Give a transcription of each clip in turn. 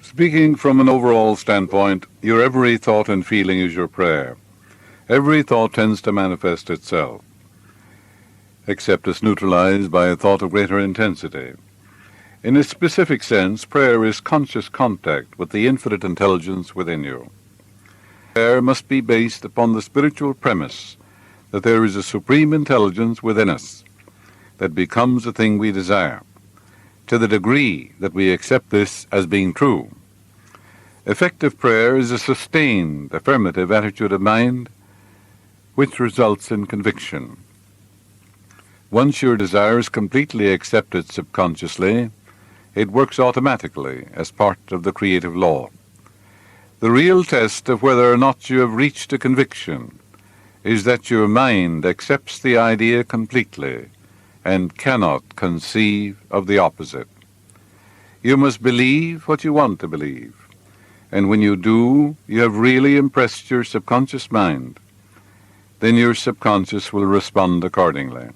Speaking from an overall standpoint, your every thought and feeling is your prayer. Every thought tends to manifest itself, except it's neutralized by a thought of greater intensity. In a specific sense, prayer is conscious contact with the infinite intelligence within you. Prayer must be based upon the spiritual premise that there is a supreme intelligence within us that becomes the thing we desire, to the degree that we accept this as being true. Effective prayer is a sustained, affirmative attitude of mind which results in conviction. Once your desire is completely accepted subconsciously, it works automatically as part of the creative law. The real test of whether or not you have reached a conviction is that your mind accepts the idea completely and cannot conceive of the opposite. You must believe what you want to believe, and when you do, you have really impressed your subconscious mind. Then your subconscious will respond accordingly.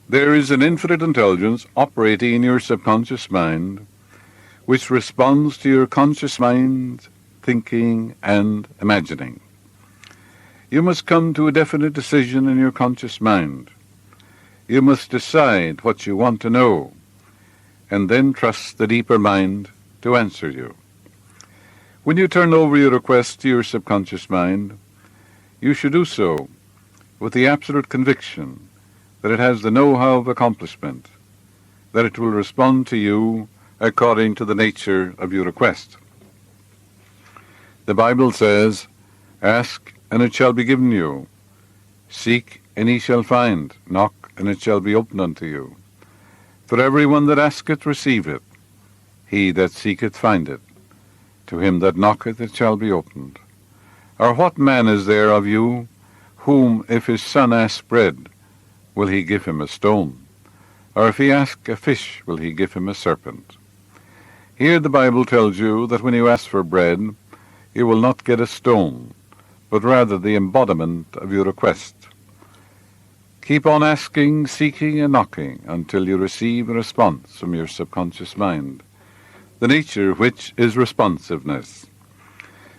There is an infinite intelligence operating in your subconscious mind which responds to your conscious mind, thinking, and imagining. You must come to a definite decision in your conscious mind. You must decide what you want to know, and then trust the deeper mind to answer you. When you turn over your request to your subconscious mind, you should do so with the absolute conviction that it has the know-how of accomplishment, that it will respond to you according to the nature of your request. The Bible says, "Ask, and it shall be given you. Seek, and ye shall find. Knock, and it shall be opened unto you. For every one that asketh receiveth. He that seeketh findeth. To him that knocketh it shall be opened. Or what man is there of you, whom if his son ask bread, will he give him a stone? Or if he ask a fish, will he give him a serpent?" Here the Bible tells you that when you ask for bread, you will not get a stone, but rather the embodiment of your request. Keep on asking, seeking, and knocking until you receive a response from your subconscious mind, the nature of which is responsiveness.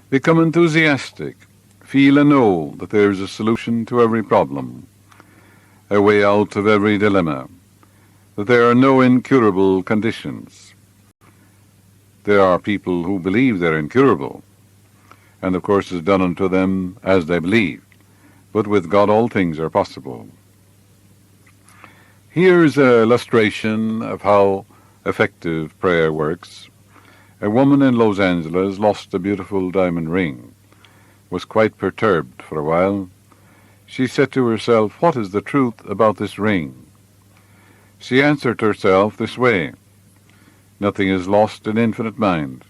Become enthusiastic. Feel and know that there is a solution to every problem, a way out of every dilemma, that there are no incurable conditions. There are people who believe they're incurable, and of course is done unto them as they believe. But with God all things are possible. Here's an illustration of how effective prayer works. A woman in Los Angeles lost a beautiful diamond ring, was quite perturbed for a while. She said to herself, "What is the truth about this ring?" She answered herself this way: "Nothing is lost in infinite mind.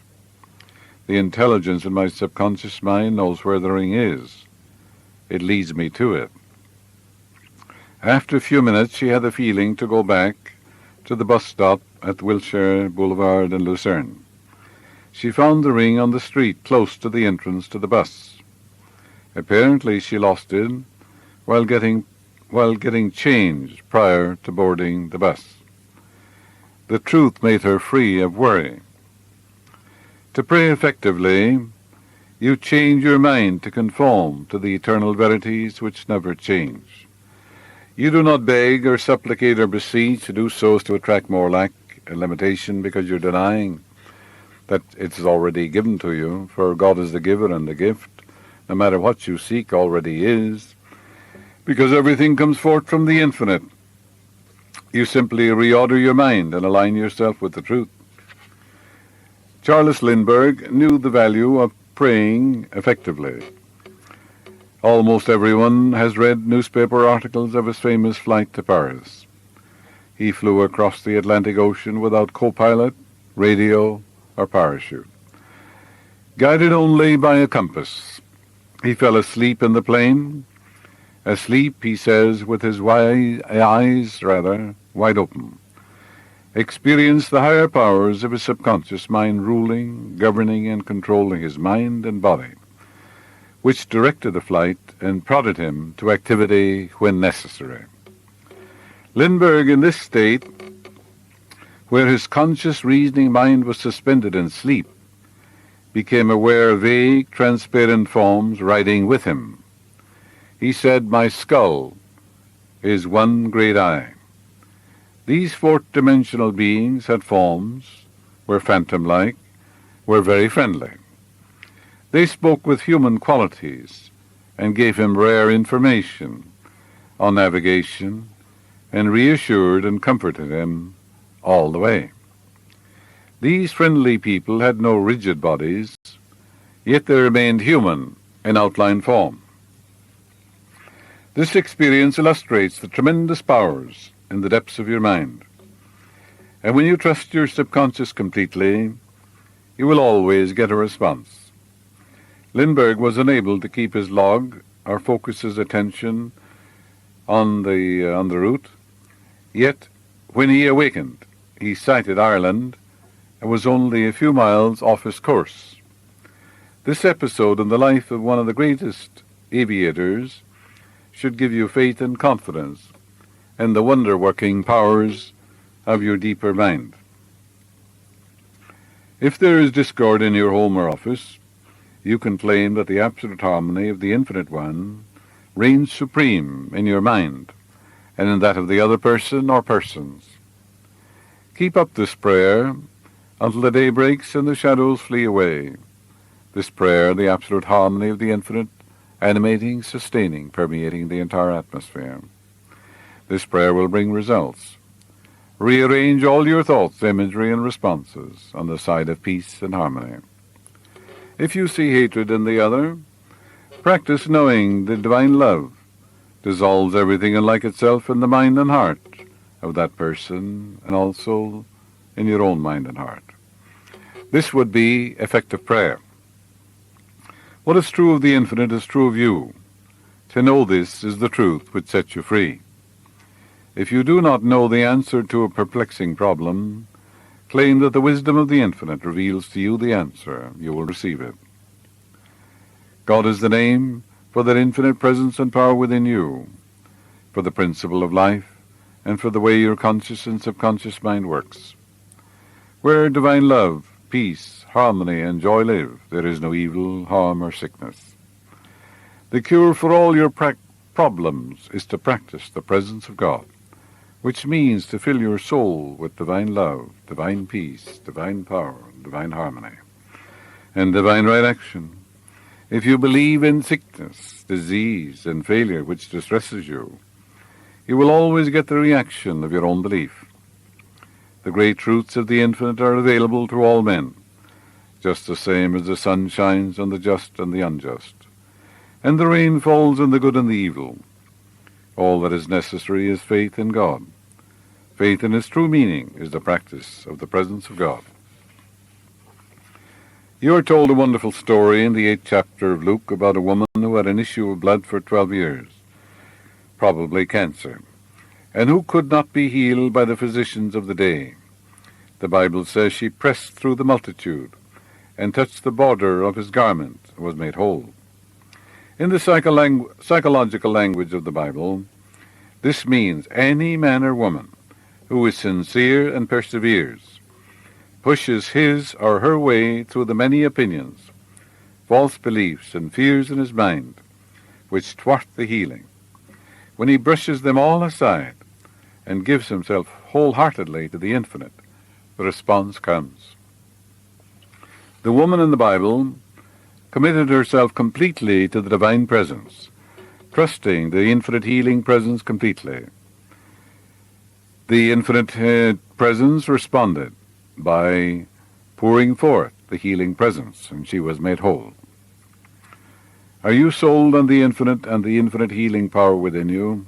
The intelligence in my subconscious mind knows where the ring is. It leads me to it." After a few minutes, she had the feeling to go back to the bus stop at Wilshire Boulevard in Lucerne. She found the ring on the street close to the entrance to the bus. Apparently she lost it while getting changed prior to boarding the bus. The truth made her free of worry. To pray effectively, you change your mind to conform to the eternal verities which never change. You do not beg or supplicate or beseech to do so as to attract more lack and limitation, because you're denying that it's already given to you, for God is the giver, and the gift, no matter what you seek, already is, because everything comes forth from the infinite. You simply reorder your mind and align yourself with the truth. Charles Lindbergh knew the value of praying effectively. Almost everyone has read newspaper articles of his famous flight to Paris. He flew across the Atlantic Ocean without co-pilot, radio, or parachute. Guided only by a compass, he fell asleep in the plane. Asleep, he says, with his eyes wide open. Experienced the higher powers of his subconscious mind ruling, governing, and controlling his mind and body, which directed the flight and prodded him to activity when necessary. Lindbergh, in this state, where his conscious reasoning mind was suspended in sleep, became aware of vague, transparent forms riding with him. He said, "My skull is one great eye." These fourth-dimensional beings had forms, were phantom-like, were very friendly. They spoke with human qualities and gave him rare information on navigation and reassured and comforted him all the way. These friendly people had no rigid bodies, yet they remained human in outline form. This experience illustrates the tremendous powers in the depths of your mind. And when you trust your subconscious completely, you will always get a response. Lindbergh was unable to keep his log or focus his attention on the route, yet when he awakened, he sighted Ireland and was only a few miles off his course. This episode in the life of one of the greatest aviators should give you faith and confidence in the wonder-working powers of your deeper mind. If there is discord in your home or office, you can claim that the absolute harmony of the Infinite One reigns supreme in your mind and in that of the other person or persons. Keep up this prayer until the day breaks and the shadows flee away. This prayer, the absolute harmony of the Infinite, animating, sustaining, permeating the entire atmosphere. This prayer will bring results. Rearrange all your thoughts, imagery, and responses on the side of peace and harmony. If you see hatred in the other, practice knowing the divine love dissolves everything unlike itself in the mind and heart of that person, and also in your own mind and heart. This would be effective prayer. What is true of the Infinite is true of you. To know this is the truth which sets you free. If you do not know the answer to a perplexing problem, claim that the wisdom of the Infinite reveals to you the answer. You will receive it. God is the name for that infinite presence and power within you, for the principle of life, and for the way your conscious and subconscious mind works. Where divine love, peace, harmony, and joy live, there is no evil, harm, or sickness. The cure for all your problems is to practice the presence of God, which means to fill your soul with divine love, divine peace, divine power, divine harmony, and divine right action. If you believe in sickness, disease, and failure which distresses you, you will always get the reaction of your own belief. The great truths of the Infinite are available to all men, just the same as the sun shines on the just and the unjust, and the rain falls on the good and the evil. All that is necessary is faith in God. Faith in its true meaning is the practice of the presence of God. You are told a wonderful story in the 8th chapter of Luke about a woman who had an issue of blood for 12 years, probably cancer, and who could not be healed by the physicians of the day. The Bible says she pressed through the multitude and touched the border of his garment and was made whole. In the psychological language of the Bible, this means any man or woman who is sincere and perseveres, pushes his or her way through the many opinions, false beliefs, and fears in his mind, which thwart the healing. When he brushes them all aside and gives himself wholeheartedly to the Infinite, the response comes. The woman in the Bible committed herself completely to the divine presence, trusting the infinite healing presence completely. The infinite presence responded by pouring forth the healing presence, and she was made whole. Are you sold on the infinite and the infinite healing power within you?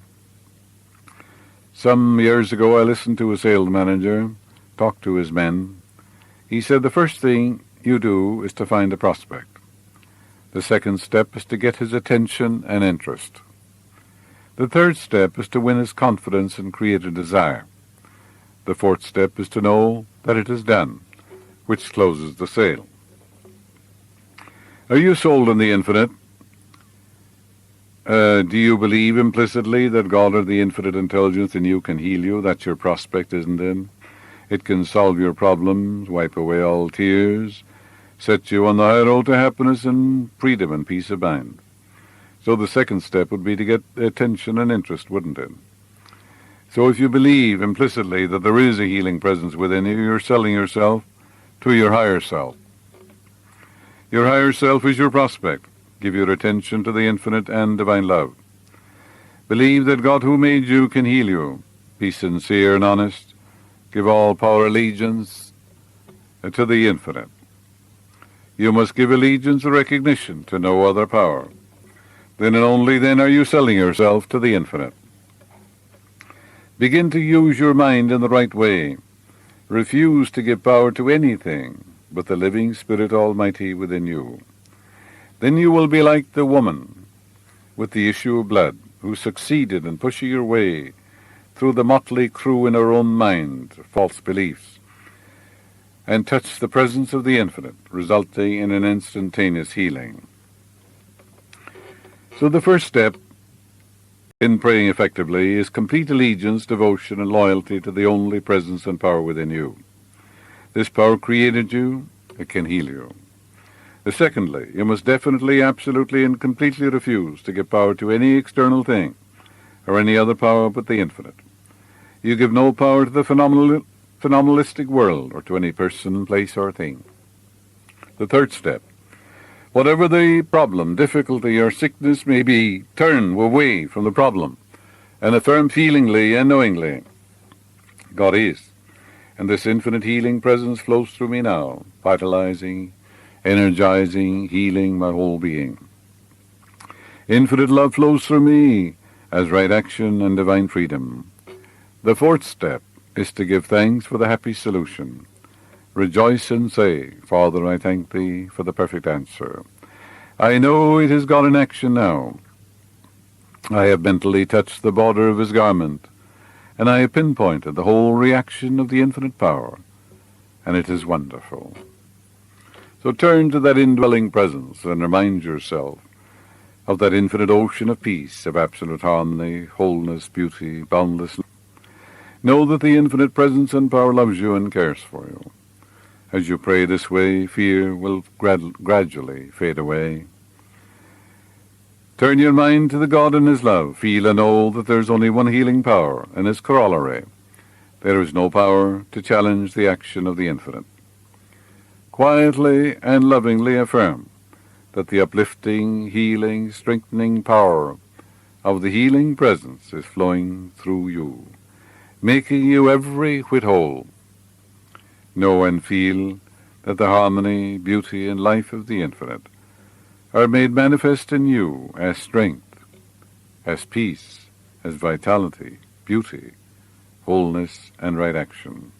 Some years ago I listened to a sales manager talk to his men. He said the first thing you do is to find a prospect. The second step is to get his attention and interest. The third step is to win his confidence and create a desire. The fourth step is to know that it is done, which closes the sale. Are you sold on the infinite? Do you believe implicitly that God or the infinite intelligence in you can heal you, that your prospect isn't in? It can solve your problems, wipe away all tears, set you on the high road to happiness and freedom and peace of mind. So the second step would be to get attention and interest, wouldn't it? So if you believe implicitly that there is a healing presence within you, you're selling yourself to your higher self. Your higher self is your prospect. Give your attention to the infinite and divine love. Believe that God who made you can heal you. Be sincere and honest. Give all power allegiance to the infinite. You must give allegiance or recognition to no other power. Then and only then are you selling yourself to the infinite. Begin to use your mind in the right way. Refuse to give power to anything but the living Spirit Almighty within you. Then you will be like the woman with the issue of blood, who succeeded in pushing her way through the motley crew in her own mind, false beliefs, and touched the presence of the infinite, resulting in an instantaneous healing. So the first step in praying effectively is complete allegiance, devotion, and loyalty to the only presence and power within you. This power created you, it can heal you. Secondly, you must definitely, absolutely, and completely refuse to give power to any external thing or any other power but the infinite. You give no power to the phenomenalistic world or to any person, place, or thing. The third step, whatever the problem, difficulty, or sickness may be, turn away from the problem and affirm feelingly and knowingly, God is, and this infinite healing presence flows through me now, vitalizing, energizing, healing my whole being. Infinite love flows through me as right action and divine freedom. The fourth step is to give thanks for the happy solution. Rejoice and say, Father, I thank Thee for the perfect answer. I know it is God in action now. I have mentally touched the border of His garment, and I have pinpointed the whole reaction of the infinite power, and it is wonderful. So turn to that indwelling presence and remind yourself of that infinite ocean of peace, of absolute harmony, wholeness, beauty, boundless. Know that the infinite presence and power loves you and cares for you. As you pray this way, fear will gradually fade away. Turn your mind to the God and His love. Feel and know that there is only one healing power, and His corollary. There is no power to challenge the action of the infinite. Quietly and lovingly affirm that the uplifting, healing, strengthening power of the healing presence is flowing through you, making you every whit whole. Know and feel that the harmony, beauty, and life of the infinite are made manifest in you as strength, as peace, as vitality, beauty, wholeness, and right action.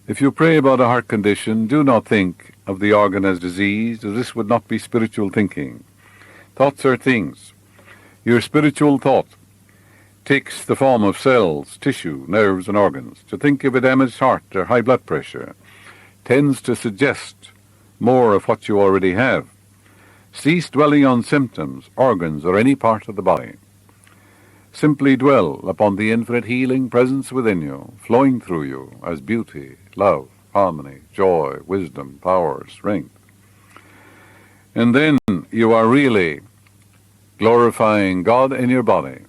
If you pray about a heart condition, do not think of the organ as diseased, as this would not be spiritual thinking. Thoughts are things. Your spiritual thought takes the form of cells, tissue, nerves, and organs. To think of a damaged heart or high blood pressure tends to suggest more of what you already have. Cease dwelling on symptoms, organs, or any part of the body. Simply dwell upon the infinite healing presence within you, flowing through you as beauty, love, harmony, joy, wisdom, power, strength. And then you are really glorifying God in your body.